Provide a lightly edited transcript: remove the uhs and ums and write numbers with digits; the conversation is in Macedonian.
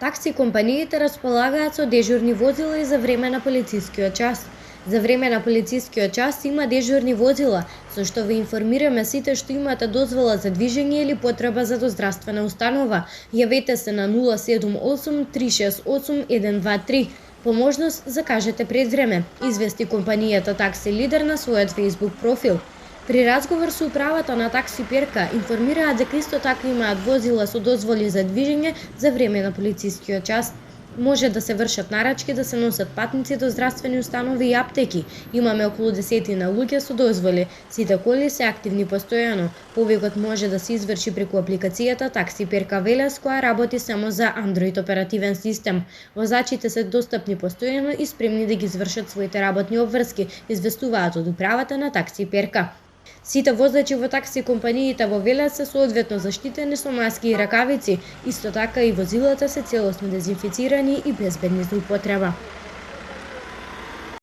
Такси компаниите располагаат со дежурни возила и за време на полицискиот час. За време на полицискиот час има дежурни возила, со што ви информираме сите што имате дозвола за движење или потреба за доздравствена установа. Јавете се на 078 368 123. По можност закажете пред време, извести компанијата Такси Лидер на својот Facebook профил. При разговор со управата на Такси Перка информираат дека исто така имаат возила со дозволи за движење за време на полицискиот час. Може да се вршат нарачки да се носат патници до здравствени установи и аптеки. Имаме околу 10 луѓе со дозволи. Сите коли се активни постојано. Повикот може да се изврши преку апликацијата Такси Перка Велес, која работи само за Android оперативен систем. Возачите се достапни постојано и спремни да ги извршат своите работни обврски, известуваат од управата на Такси Перка. Сите возачи во такси компаниите во Велес се соодветно заштитени со маски и ракавици, исто така и возилата се целосно дезинфицирани и безбедни за употреба.